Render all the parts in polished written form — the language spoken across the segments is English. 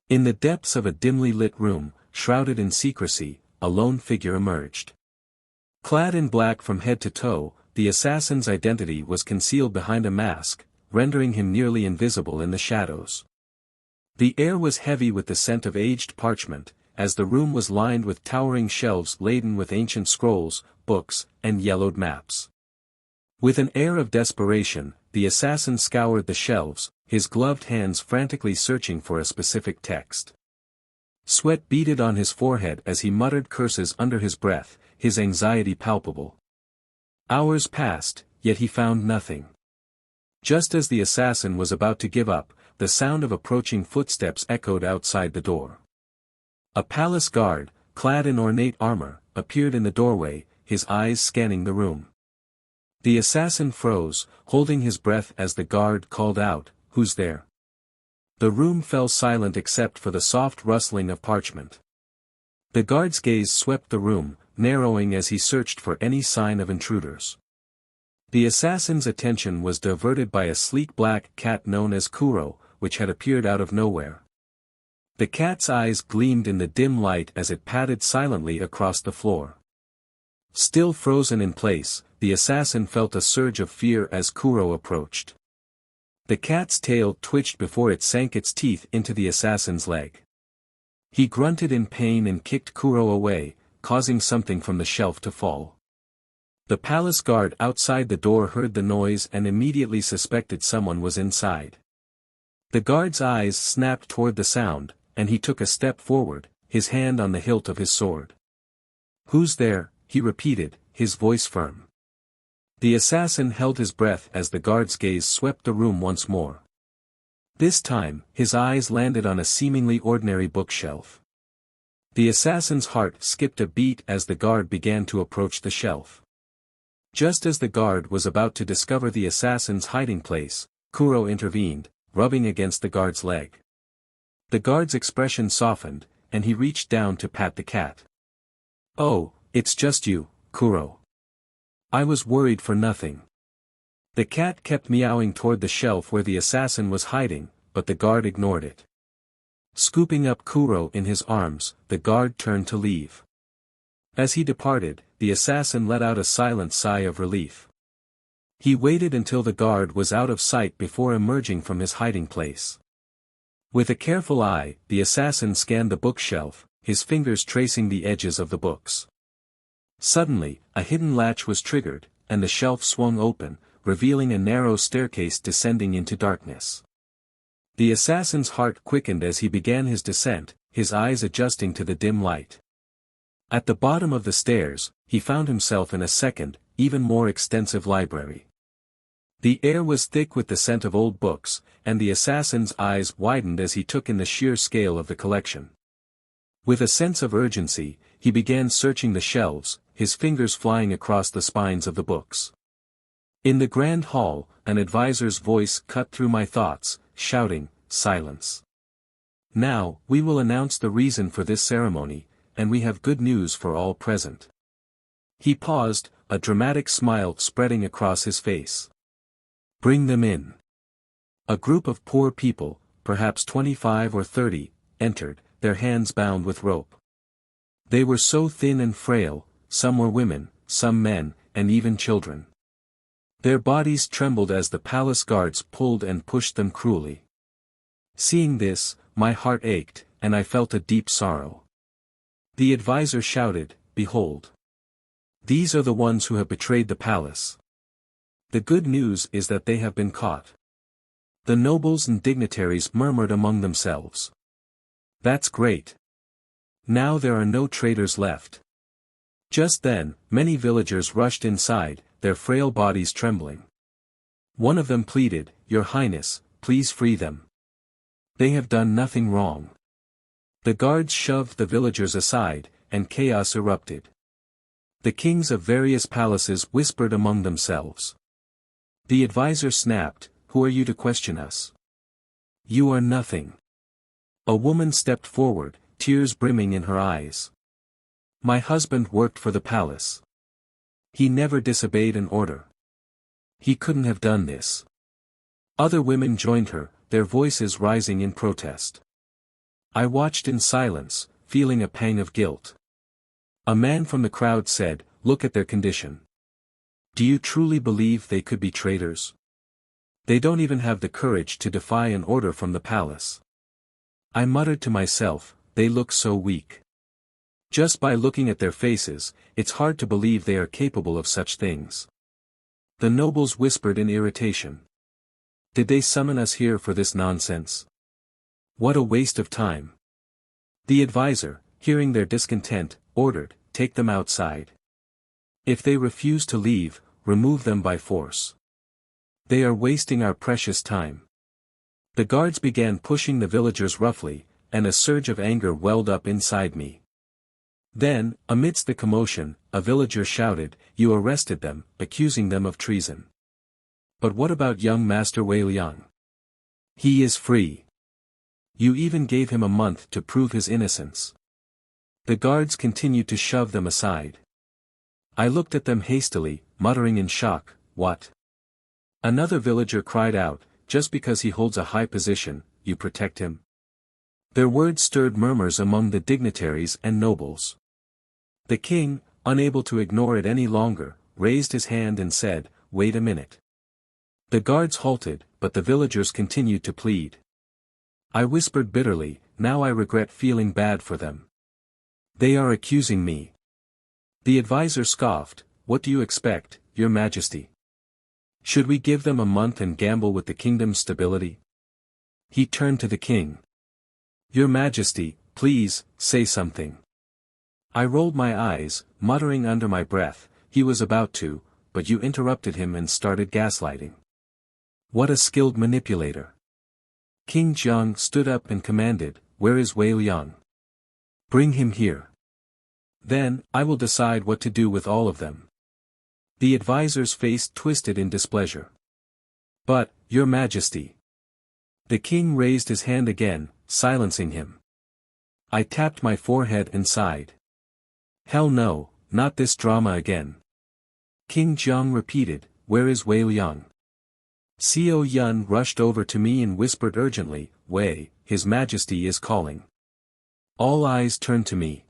In the depths of a dimly lit room, shrouded in secrecy, a lone figure emerged. Clad in black from head to toe, the assassin's identity was concealed behind a mask, rendering him nearly invisible in the shadows. The air was heavy with the scent of aged parchment, as the room was lined with towering shelves laden with ancient scrolls, books, and yellowed maps. With an air of desperation, the assassin scoured the shelves, his gloved hands frantically searching for a specific text. Sweat beaded on his forehead as he muttered curses under his breath, his anxiety palpable. Hours passed, yet he found nothing. Just as the assassin was about to give up, the sound of approaching footsteps echoed outside the door. A palace guard, clad in ornate armor, appeared in the doorway, his eyes scanning the room. The assassin froze, holding his breath as the guard called out, "Who's there?" The room fell silent except for the soft rustling of parchment. The guard's gaze swept the room, narrowing as he searched for any sign of intruders. The assassin's attention was diverted by a sleek black cat known as Kuro, which had appeared out of nowhere. The cat's eyes gleamed in the dim light as it padded silently across the floor. Still frozen in place, the assassin felt a surge of fear as Kuro approached. The cat's tail twitched before it sank its teeth into the assassin's leg. He grunted in pain and kicked Kuro away, causing something from the shelf to fall. The palace guard outside the door heard the noise and immediately suspected someone was inside. The guard's eyes snapped toward the sound, and he took a step forward, his hand on the hilt of his sword. "Who's there?" he repeated, his voice firm. The assassin held his breath as the guard's gaze swept the room once more. This time, his eyes landed on a seemingly ordinary bookshelf. The assassin's heart skipped a beat as the guard began to approach the shelf. Just as the guard was about to discover the assassin's hiding place, Kuro intervened, rubbing against the guard's leg. The guard's expression softened, and he reached down to pat the cat. "Oh, it's just you, Kuro. I was worried for nothing." The cat kept meowing toward the shelf where the assassin was hiding, but the guard ignored it. Scooping up Kuro in his arms, the guard turned to leave. As he departed, the assassin let out a silent sigh of relief. He waited until the guard was out of sight before emerging from his hiding place. With a careful eye, the assassin scanned the bookshelf, his fingers tracing the edges of the books. Suddenly, a hidden latch was triggered, and the shelf swung open, revealing a narrow staircase descending into darkness. The assassin's heart quickened as he began his descent, his eyes adjusting to the dim light. At the bottom of the stairs, he found himself in a second, even more extensive library. The air was thick with the scent of old books, and the assassin's eyes widened as he took in the sheer scale of the collection. With a sense of urgency, he began searching the shelves, his fingers flying across the spines of the books. In the grand hall, an advisor's voice cut through my thoughts, shouting, "Silence. Now, we will announce the reason for this ceremony, and we have good news for all present." He paused, a dramatic smile spreading across his face. "Bring them in." A group of poor people, perhaps 25 or 30, entered, their hands bound with rope. They were so thin and frail, some were women, some men, and even children. Their bodies trembled as the palace guards pulled and pushed them cruelly. Seeing this, my heart ached, and I felt a deep sorrow. The advisor shouted, "Behold! These are the ones who have betrayed the palace. The good news is that they have been caught." The nobles and dignitaries murmured among themselves. "That's great. Now there are no traitors left." Just then, many villagers rushed inside, their frail bodies trembling. One of them pleaded, "Your Highness, please free them. They have done nothing wrong." The guards shoved the villagers aside, and chaos erupted. The kings of various palaces whispered among themselves. The advisor snapped, "Who are you to question us? You are nothing." A woman stepped forward, tears brimming in her eyes. "My husband worked for the palace. He never disobeyed an order. He couldn't have done this." Other women joined her, their voices rising in protest. I watched in silence, feeling a pang of guilt. A man from the crowd said, "Look at their condition. Do you truly believe they could be traitors? They don't even have the courage to defy an order from the palace." I muttered to myself, they look so weak. Just by looking at their faces, it's hard to believe they are capable of such things. The nobles whispered in irritation. Did they summon us here for this nonsense? What a waste of time. The advisor, hearing their discontent, ordered, "Take them outside. If they refuse to leave, remove them by force. They are wasting our precious time." The guards began pushing the villagers roughly, and a surge of anger welled up inside me. Then, amidst the commotion, a villager shouted, "You arrested them, accusing them of treason. But what about young Master Wei Liang? He is free. You even gave him a month to prove his innocence." The guards continued to shove them aside. I looked at them hastily, muttering in shock, "What?" Another villager cried out, "Just because he holds a high position, you protect him?" Their words stirred murmurs among the dignitaries and nobles. The king, unable to ignore it any longer, raised his hand and said, "Wait a minute." The guards halted, but the villagers continued to plead. I whispered bitterly, "Now I regret feeling bad for them. They are accusing me." The advisor scoffed, "What do you expect, Your Majesty? Should we give them a month and gamble with the kingdom's stability?" He turned to the king. "Your Majesty, please, say something." I rolled my eyes, muttering under my breath, "He was about to, but you interrupted him and started gaslighting." What a skilled manipulator. King Jiang stood up and commanded, "Where is Wei Liang? Bring him here. Then, I will decide what to do with all of them." The advisor's face twisted in displeasure. "But, Your Majesty." The king raised his hand again, silencing him. I tapped my forehead and sighed. Hell no, not this drama again. King Jiang repeated, "Where is Wei Liang?" Sio Yan rushed over to me and whispered urgently, "Wei, His Majesty is calling." All eyes turned to me.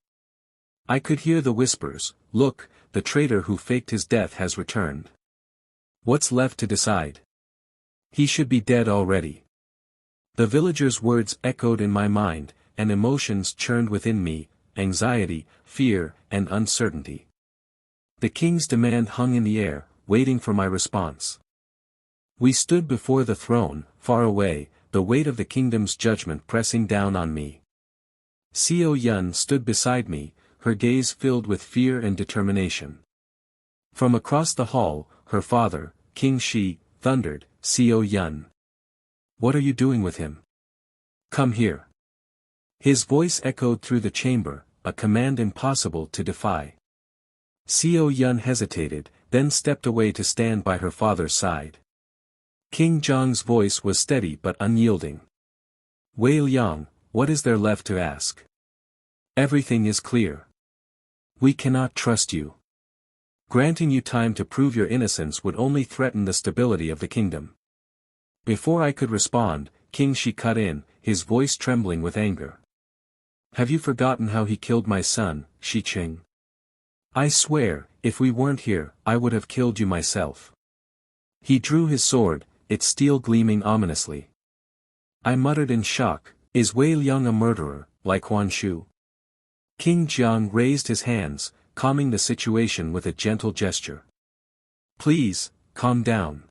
I could hear the whispers, "Look, the traitor who faked his death has returned. What's left to decide? He should be dead already." The villager's words echoed in my mind, and emotions churned within me, anxiety, fear, and uncertainty. The king's demand hung in the air, waiting for my response. We stood before the throne, far away, the weight of the kingdom's judgment pressing down on me. Sio Yan stood beside me, her gaze filled with fear and determination. From across the hall, her father, King Shi, thundered, "Sio Yan. What are you doing with him? Come here." His voice echoed through the chamber, a command impossible to defy. Sio Yan hesitated, then stepped away to stand by her father's side. King Jiang's voice was steady but unyielding. "Wei Liang, what is there left to ask? Everything is clear. We cannot trust you. Granting you time to prove your innocence would only threaten the stability of the kingdom." Before I could respond, King Shi cut in, his voice trembling with anger. "Have you forgotten how he killed my son, Shi Qing? I swear, if we weren't here, I would have killed you myself." He drew his sword, its steel gleaming ominously. I muttered in shock, "Is Wei Liang a murderer, like Huan Shu?" King Jiang raised his hands, calming the situation with a gentle gesture. "Please, calm down.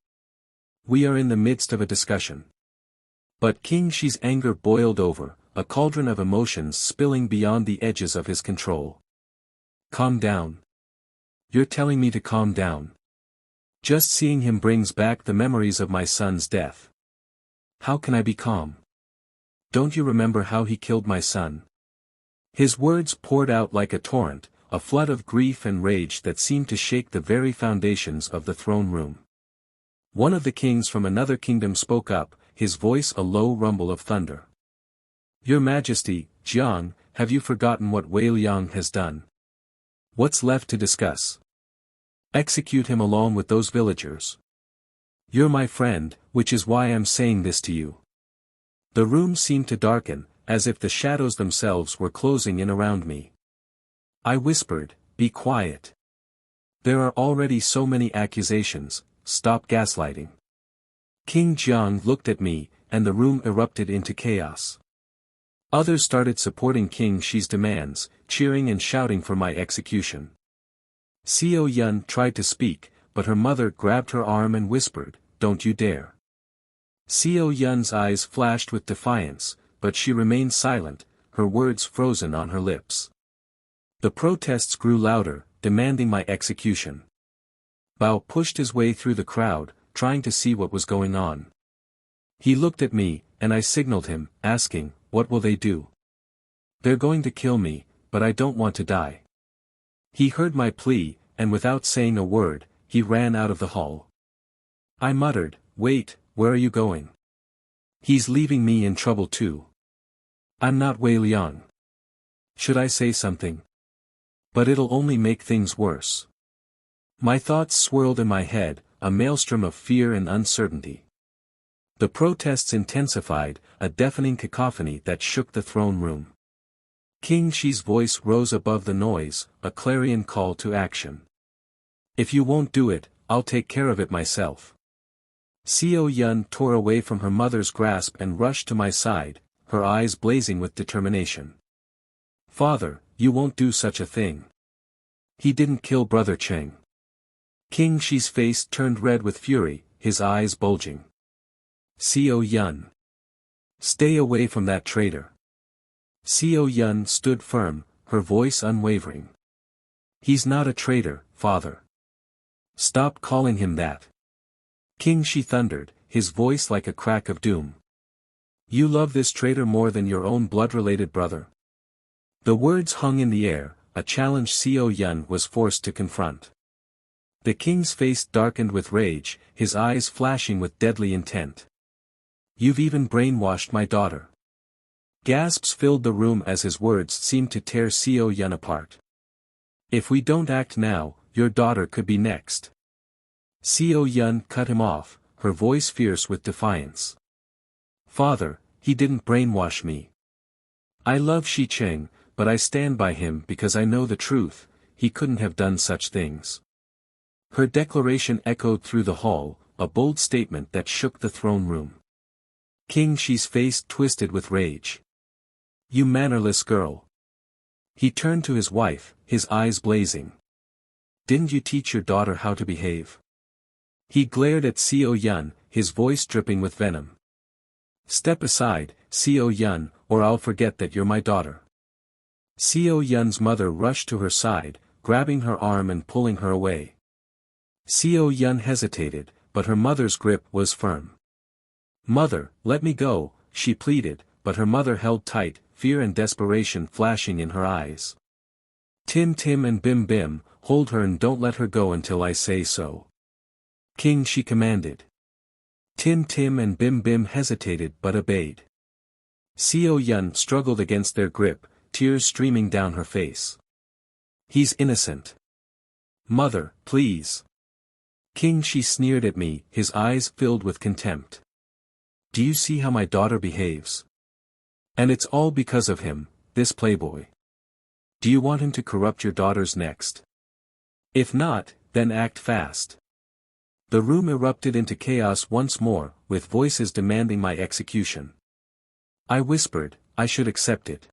We are in the midst of a discussion." But King Shi's anger boiled over, a cauldron of emotions spilling beyond the edges of his control. "Calm down? You're telling me to calm down? Just seeing him brings back the memories of my son's death. How can I be calm? Don't you remember how he killed my son?" His words poured out like a torrent, a flood of grief and rage that seemed to shake the very foundations of the throne room. One of the kings from another kingdom spoke up, his voice a low rumble of thunder. "Your Majesty, Jiang, have you forgotten what Wei Liang has done? What's left to discuss? Execute him along with those villagers. You're my friend, which is why I'm saying this to you." The room seemed to darken, as if the shadows themselves were closing in around me. I whispered, "Be quiet. There are already so many accusations, stop gaslighting." King Jiang looked at me, and the room erupted into chaos. Others started supporting King Shi's demands, cheering and shouting for my execution. Sio Yan tried to speak, but her mother grabbed her arm and whispered, "Don't you dare." Sio Yan's eyes flashed with defiance, but she remained silent, her words frozen on her lips. The protests grew louder, demanding my execution. Bao pushed his way through the crowd, trying to see what was going on. He looked at me, and I signaled him, asking, "What will they do?" "They're going to kill me, but I don't want to die." He heard my plea, and without saying a word, he ran out of the hall. I muttered, "Wait, where are you going?" "He's leaving me in trouble too. I'm not Wei Liang. Should I say something? But it'll only make things worse." My thoughts swirled in my head, a maelstrom of fear and uncertainty. The protests intensified, a deafening cacophony that shook the throne room. King Shi's voice rose above the noise, a clarion call to action. "If you won't do it, I'll take care of it myself." Sio Yan tore away from her mother's grasp and rushed to my side, her eyes blazing with determination. "Father, you won't do such a thing. He didn't kill Brother Cheng." King Shi's face turned red with fury, his eyes bulging. "Sio Yan. Stay away from that traitor." Sio Yan stood firm, her voice unwavering. "He's not a traitor, father. Stop calling him that." King Shi thundered, his voice like a crack of doom. "You love this traitor more than your own blood-related brother." The words hung in the air, a challenge Sio Yan was forced to confront. The king's face darkened with rage, his eyes flashing with deadly intent. "You've even brainwashed my daughter." Gasps filled the room as his words seemed to tear Sio Yan apart. "If we don't act now, your daughter could be next." Sio Yan cut him off, her voice fierce with defiance. "Father, he didn't brainwash me. I love Shi Cheng, but I stand by him because I know the truth, he couldn't have done such things." Her declaration echoed through the hall, a bold statement that shook the throne room. King Shi's face twisted with rage. "You mannerless girl." He turned to his wife, his eyes blazing. "Didn't you teach your daughter how to behave?" He glared at Sio Yan, his voice dripping with venom. "Step aside, Sio Yan, or I'll forget that you're my daughter." Sio Yan's mother rushed to her side, grabbing her arm and pulling her away. Sio Yan hesitated, but her mother's grip was firm. "Mother, let me go," she pleaded, but her mother held tight, fear and desperation flashing in her eyes. "Tim Tim and Bim Bim, hold her and don't let her go until I say so." King Shi commanded. Tim Tim and Bim Bim hesitated but obeyed. Sio Yan struggled against their grip, tears streaming down her face. "He's innocent. Mother, please." King Shi sneered at me, his eyes filled with contempt. "Do you see how my daughter behaves? And it's all because of him, this playboy. Do you want him to corrupt your daughters next? If not, then act fast." The room erupted into chaos once more, with voices demanding my execution. I whispered, "I should accept it.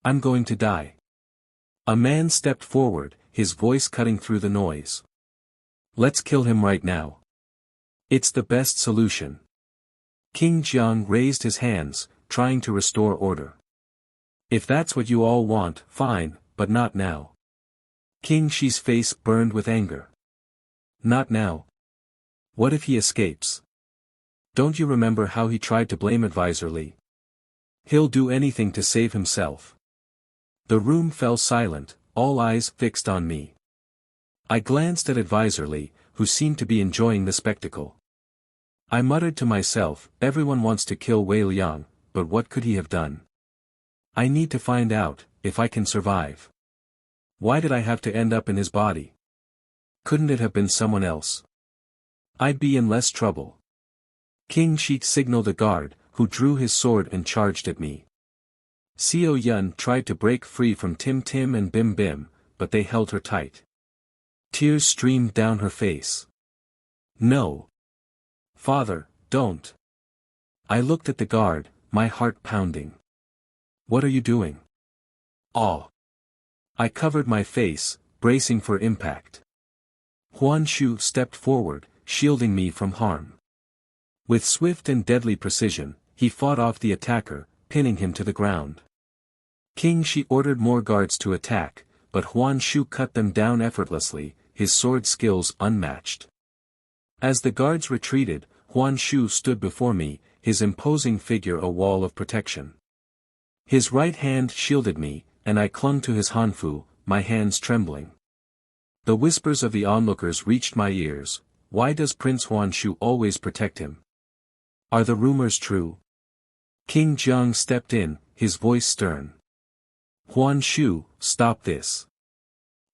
I'm going to die." A man stepped forward, his voice cutting through the noise. "Let's kill him right now. It's the best solution." King Jiang raised his hands, trying to restore order. "If that's what you all want, fine, but not now." King Shi's face burned with anger. "Not now. What if he escapes? Don't you remember how he tried to blame Advisor Li? He'll do anything to save himself." The room fell silent, all eyes fixed on me. I glanced at Advisor Li, who seemed to be enjoying the spectacle. I muttered to myself, everyone wants to kill Wei Liang, but what could he have done? I need to find out, if I can survive. Why did I have to end up in his body? Couldn't it have been someone else? I'd be in less trouble. King Shi signaled a guard, who drew his sword and charged at me. Sio Yan tried to break free from Tim Tim and Bim Bim, but they held her tight. Tears streamed down her face. No. Father, don't. I looked at the guard, my heart pounding. What are you doing? Oh. I covered my face, bracing for impact. Huan Shu stepped forward, shielding me from harm. With swift and deadly precision, he fought off the attacker, pinning him to the ground. King Shi ordered more guards to attack, but Huan Shu cut them down effortlessly, his sword skills unmatched. As the guards retreated, Huan Shu stood before me, his imposing figure a wall of protection. His right hand shielded me, and I clung to his hanfu, my hands trembling. The whispers of the onlookers reached my ears. Why does Prince Huan Shu always protect him? Are the rumors true? King Jiang stepped in, his voice stern. Huan Shu, stop this.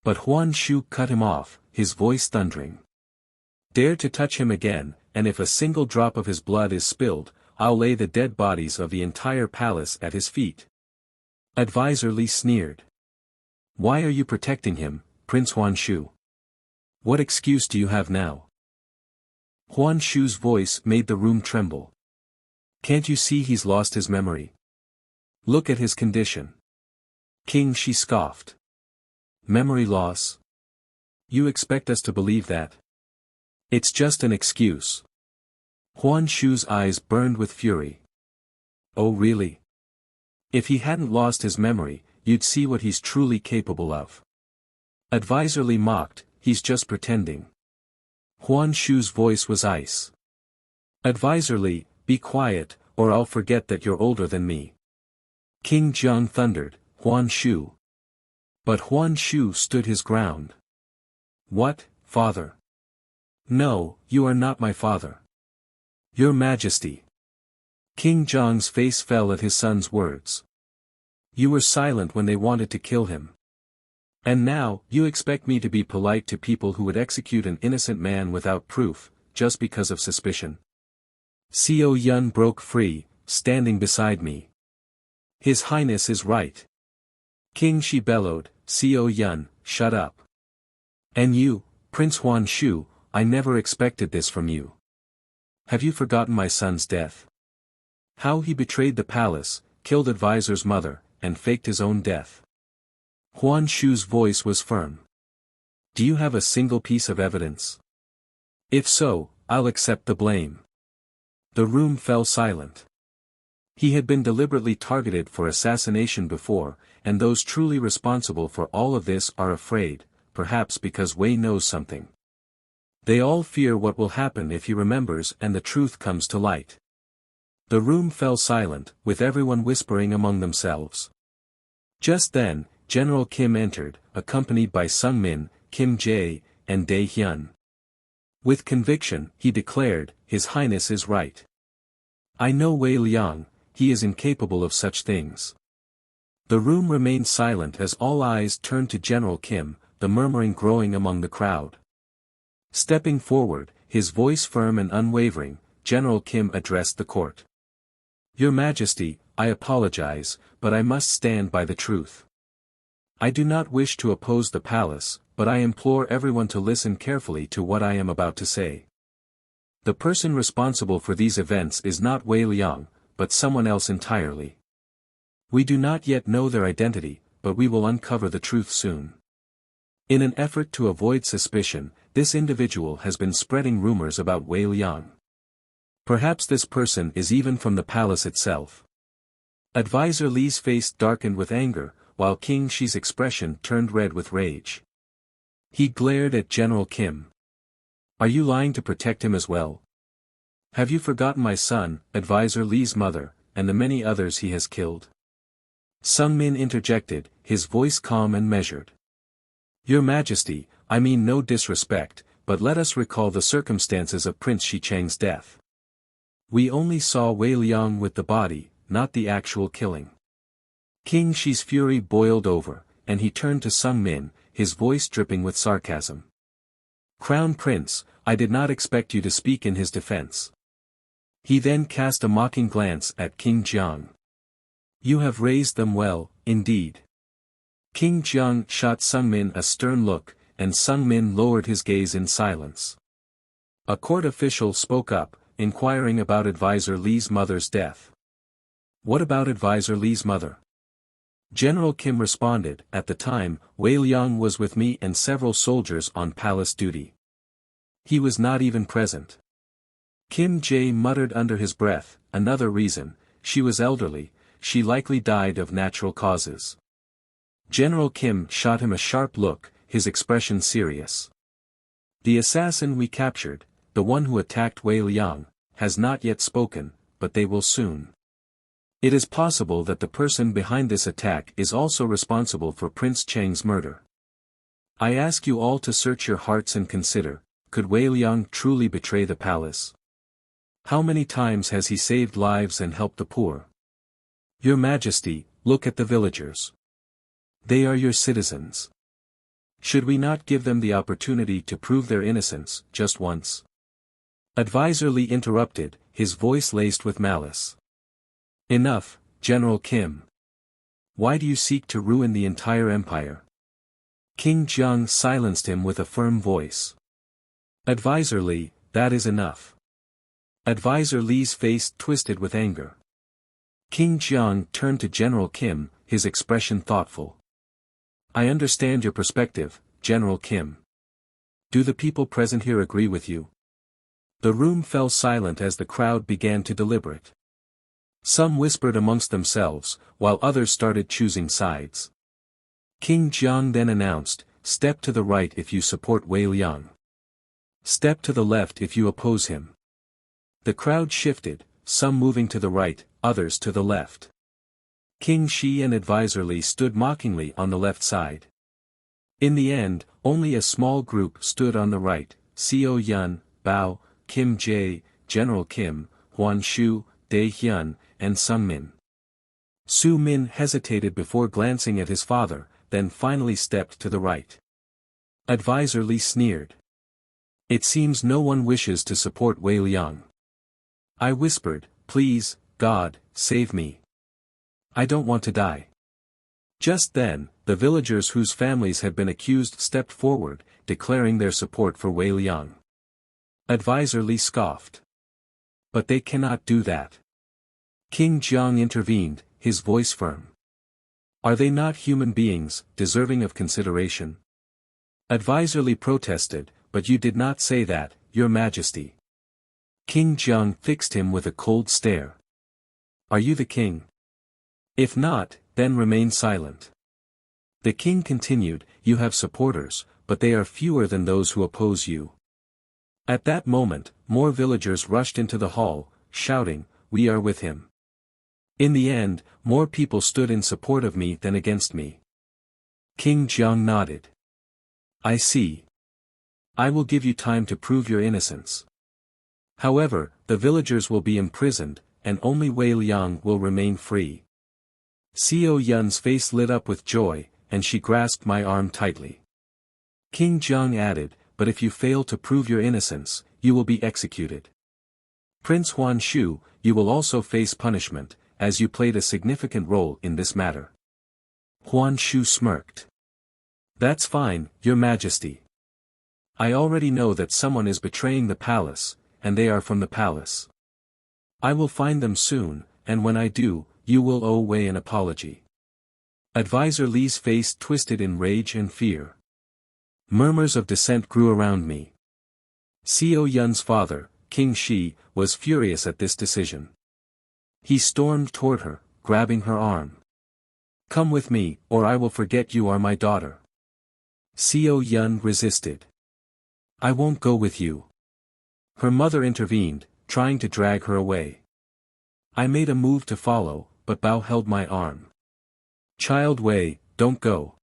But Huan Shu cut him off, his voice thundering. Dare to touch him again, and if a single drop of his blood is spilled, I'll lay the dead bodies of the entire palace at his feet. Advisor Li sneered. Why are you protecting him, Prince Huan Shu? What excuse do you have now? Huan Shu's voice made the room tremble. Can't you see he's lost his memory? Look at his condition. King Shi scoffed. Memory loss? You expect us to believe that? It's just an excuse. Huan Shu's eyes burned with fury. Oh really? If he hadn't lost his memory, you'd see what he's truly capable of. Advisor Li mocked, he's just pretending. Huan Shu's voice was ice. Advisor Li, be quiet, or I'll forget that you're older than me. King Jiang thundered, Huan Shu. But Huan Shu stood his ground. What, father? No, you are not my father. Your Majesty. King Jiang's face fell at his son's words. You were silent when they wanted to kill him. And now, you expect me to be polite to people who would execute an innocent man without proof, just because of suspicion. Sio Yan broke free, standing beside me. His Highness is right. King Shi bellowed, Sio Yan, shut up. And you, Prince Huan Shu, I never expected this from you. Have you forgotten my son's death? How he betrayed the palace, killed Advisor's mother, and faked his own death? Huan Shu's voice was firm. Do you have a single piece of evidence? If so, I'll accept the blame. The room fell silent. He had been deliberately targeted for assassination before, and those truly responsible for all of this are afraid, perhaps because Wei knows something. They all fear what will happen if he remembers and the truth comes to light. The room fell silent, with everyone whispering among themselves. Just then, General Kim entered, accompanied by Sung Min, Kim Jae, and Dae Hyun. With conviction, he declared, His Highness is right. I know Wei Liang, he is incapable of such things. The room remained silent as all eyes turned to General Kim, the murmuring growing among the crowd. Stepping forward, his voice firm and unwavering, General Kim addressed the court. Your Majesty, I apologize, but I must stand by the truth. I do not wish to oppose the palace, but I implore everyone to listen carefully to what I am about to say. The person responsible for these events is not Wei Liang, but someone else entirely. We do not yet know their identity, but we will uncover the truth soon. In an effort to avoid suspicion, this individual has been spreading rumors about Wei Liang. Perhaps this person is even from the palace itself. Advisor Li's face darkened with anger, while King Shi's expression turned red with rage. He glared at General Kim. Are you lying to protect him as well? Have you forgotten my son, Advisor Li's mother, and the many others he has killed? Sung Min interjected, his voice calm and measured. Your Majesty, I mean no disrespect, but let us recall the circumstances of Prince Shi Cheng's death. We only saw Wei Liang with the body, not the actual killing. King Shi's fury boiled over, and he turned to Sung Min, his voice dripping with sarcasm. Crown Prince, I did not expect you to speak in his defense. He then cast a mocking glance at King Jiang. You have raised them well, indeed. King Jiang shot Sungmin a stern look, and Sungmin lowered his gaze in silence. A court official spoke up, inquiring about Advisor Li's mother's death. What about Advisor Li's mother? General Kim responded, at the time, Wei Liang was with me and several soldiers on palace duty. He was not even present. Kim Jae muttered under his breath, another reason, she was elderly, she likely died of natural causes. General Kim shot him a sharp look, his expression serious. The assassin we captured, the one who attacked Wei Liang, has not yet spoken, but they will soon. It is possible that the person behind this attack is also responsible for Prince Cheng's murder. I ask you all to search your hearts and consider, could Wei Liang truly betray the palace? How many times has he saved lives and helped the poor? Your Majesty, look at the villagers. They are your citizens. Should we not give them the opportunity to prove their innocence, just once? Advisor Li interrupted, his voice laced with malice. Enough, General Kim. Why do you seek to ruin the entire empire? King Jiang silenced him with a firm voice. Advisor Li, that is enough. Advisor Li's face twisted with anger. King Jiang turned to General Kim, his expression thoughtful. I understand your perspective, General Kim. Do the people present here agree with you? The room fell silent as the crowd began to deliberate. Some whispered amongst themselves, while others started choosing sides. King Jiang then announced, step to the right if you support Wei Liang. Step to the left if you oppose him. The crowd shifted, some moving to the right, others to the left. King Shi and Advisor Li stood mockingly on the left side. In the end, only a small group stood on the right, Sio Yan, Bao, Kim Jae, General Kim, Huan Shu, Dae Hyun, and Sungmin. Su Min hesitated before glancing at his father, then finally stepped to the right. Advisor Li sneered. It seems no one wishes to support Wei Liang. I whispered, please, God, save me. I don't want to die. Just then, the villagers whose families had been accused stepped forward, declaring their support for Wei Liang. Advisor Li scoffed. But they cannot do that. King Jiang intervened, his voice firm. Are they not human beings, deserving of consideration? Advisor Li protested, but you did not say that, Your Majesty. King Jiang fixed him with a cold stare. Are you the king? If not, then remain silent. The king continued, you have supporters, but they are fewer than those who oppose you. At that moment, more villagers rushed into the hall, shouting, we are with him. In the end, more people stood in support of me than against me. King Jiang nodded. I see. I will give you time to prove your innocence. However, the villagers will be imprisoned, and only Wei Liang will remain free. Sio Yan's face lit up with joy, and she grasped my arm tightly. King Jiang added, but if you fail to prove your innocence, you will be executed. Prince Huan Shu, you will also face punishment, as you played a significant role in this matter. Huan Shu smirked. That's fine, Your Majesty. I already know that someone is betraying the palace, and they are from the palace. I will find them soon, and when I do, you will owe Wei an apology. Advisor Li's face twisted in rage and fear. Murmurs of dissent grew around me. Sio Yan's father, King Shi, was furious at this decision. He stormed toward her, grabbing her arm. Come with me, or I will forget you are my daughter. Sio Yan resisted. I won't go with you. Her mother intervened, trying to drag her away. I made a move to follow, but Bao held my arm. Child Wei, don't go.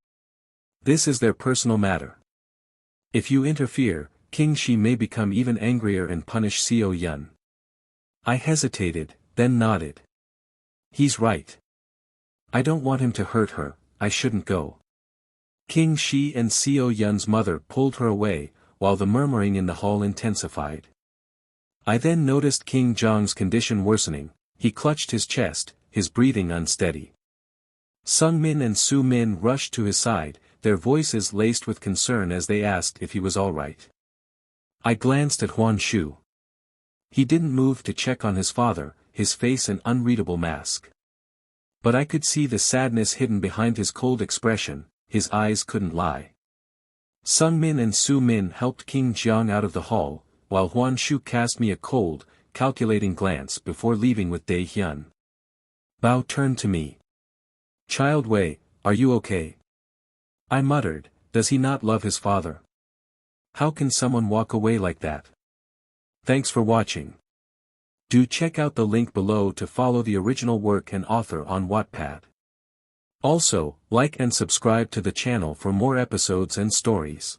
This is their personal matter. If you interfere, King Shi may become even angrier and punish Sio Yan. I hesitated, then nodded. He's right. I don't want him to hurt her, I shouldn't go. King Shi and Sio Yan's mother pulled her away, while the murmuring in the hall intensified. I then noticed King Jiang's condition worsening, he clutched his chest, his breathing unsteady. Sung Min and Su Min rushed to his side, their voices laced with concern as they asked if he was all right. I glanced at Huan Shu. He didn't move to check on his father, his face an unreadable mask. But I could see the sadness hidden behind his cold expression, his eyes couldn't lie. Sung Min and Su Min helped King Jiang out of the hall, while Huan Shu cast me a cold, calculating glance before leaving with Dai Hyun. Bao turned to me. Child Wei, are you okay? I muttered, does he not love his father? How can someone walk away like that? Thanks for watching. Do check out the link below to follow the original work and author on Wattpad. Also, like and subscribe to the channel for more episodes and stories.